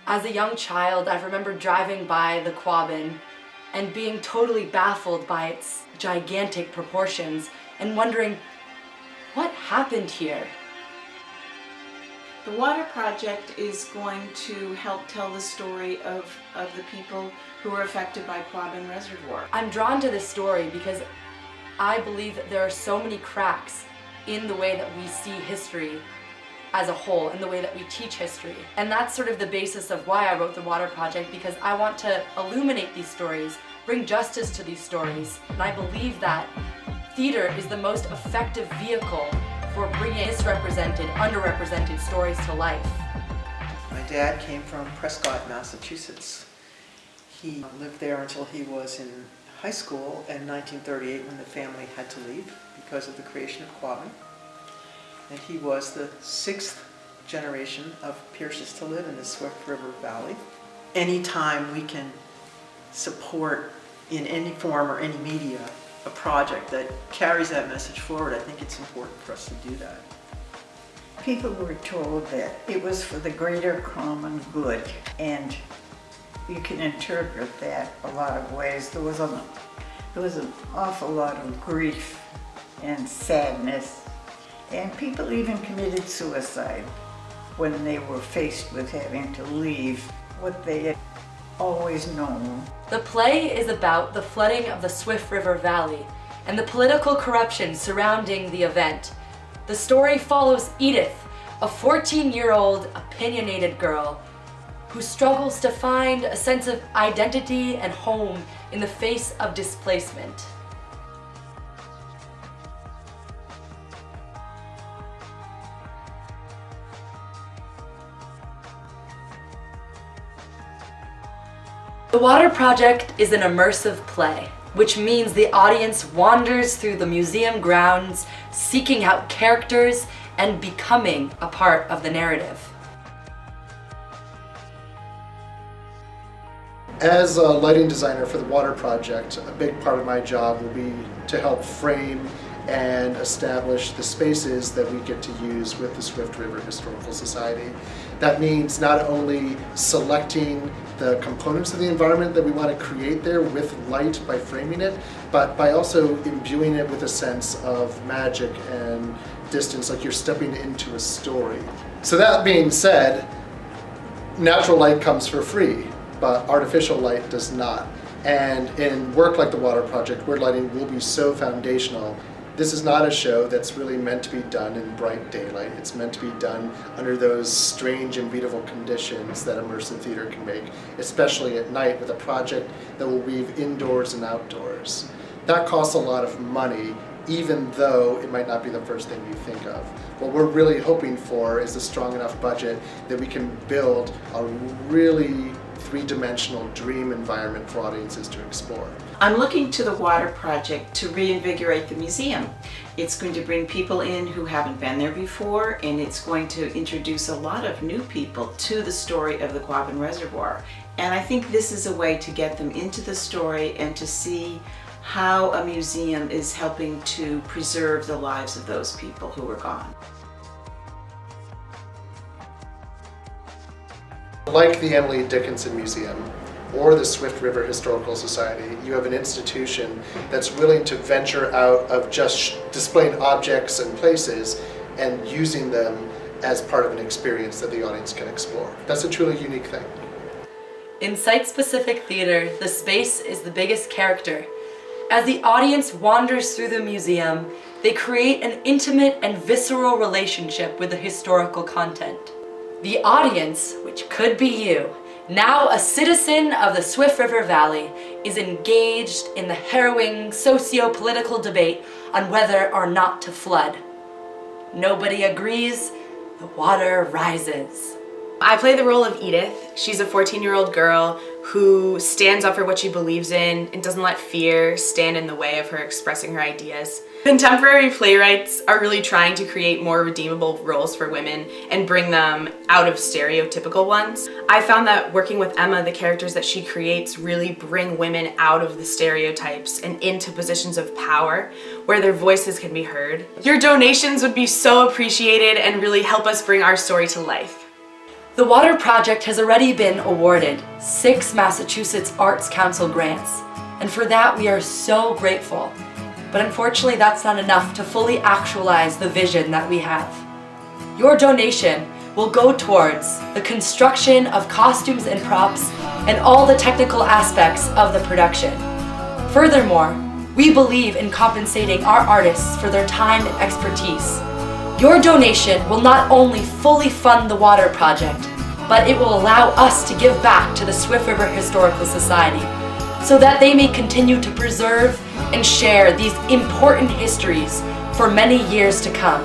As a young child, I remember driving by the Quabbin and being totally baffled by its gigantic proportions and wondering, what happened here? The water project is going to help tell the story of the people who were affected by Quabbin Reservoir. I'm drawn to this story because I believe that there are so many cracks in the way that we see history as a whole, in the way that we teach history. And that's sort of the basis of why I wrote the water project, because I want to illuminate these stories, bring justice to these stories. And I believe that theater is the most effective vehicle for bringing misrepresented, underrepresented stories to life. My dad came from Prescott, Massachusetts. He lived there until he was in high school in 1938 when the family had to leave because of the creation of Quabbin. And he was the 6th generation of Pierces to live in the Swift River Valley. Anytime we can support in any form or any media a project that carries that message forward, I think it's important for us to do that. People were told that it was for the greater common good, and you can interpret that a lot of ways. There was an awful lot of grief and sadness, and people even committed suicide when they were faced with having to leave what they had always known. The play is about the flooding of the Swift River Valley and the political corruption surrounding the event. The story follows Edith, a 14-year-old opinionated girl who struggles to find a sense of identity and home in the face of displacement. The Water Project is an immersive play, which means the audience wanders through the museum grounds, seeking out characters and becoming a part of the narrative. As a lighting designer for the Water Project, a big part of my job will be to help frame and establish the spaces that we get to use with the Swift River Historical Society. That means not only selecting the components of the environment that we want to create there with light by framing it, but by also imbuing it with a sense of magic and distance, like you're stepping into a story. So that being said, natural light comes for free, but artificial light does not. And in work like the Water Project, where lighting will be so foundational, this is not a show that's really meant to be done in bright daylight. It's meant to be done under those strange and beautiful conditions that immersive theater can make, especially at night with a project that will weave indoors and outdoors. That costs a lot of money, even though it might not be the first thing you think of. What we're really hoping for is a strong enough budget that we can build a really three-dimensional dream environment for audiences to explore. I'm looking to the Water Project to reinvigorate the museum. It's going to bring people in who haven't been there before, and it's going to introduce a lot of new people to the story of the Quabbin Reservoir. And I think this is a way to get them into the story and to see how a museum is helping to preserve the lives of those people who were gone. Like the Emily Dickinson Museum or the Swift River Historical Society, you have an institution that's willing to venture out of just displaying objects and places and using them as part of an experience that the audience can explore. That's a truly unique thing. In site-specific theater, the space is the biggest character. As the audience wanders through the museum, they create an intimate and visceral relationship with the historical content. The audience, which could be you, now a citizen of the Swift River Valley, is engaged in the harrowing socio-political debate on whether or not to flood. Nobody agrees, the water rises. I play the role of Edith. She's a 14-year-old girl who stands up for what she believes in and doesn't let fear stand in the way of her expressing her ideas. Contemporary playwrights are really trying to create more redeemable roles for women and bring them out of stereotypical ones. I found that working with Emma, the characters that she creates really bring women out of the stereotypes and into positions of power where their voices can be heard. Your donations would be so appreciated and really help us bring our story to life. The water project has already been awarded 6 Massachusetts Arts Council grants, and for that we are so grateful. But unfortunately that's not enough to fully actualize the vision that we have. Your donation will go towards the construction of costumes and props and all the technical aspects of the production. Furthermore, we believe in compensating our artists for their time and expertise. Your donation will not only fully fund the water project, but it will allow us to give back to the Swift River Historical Society so that they may continue to preserve and share these important histories for many years to come.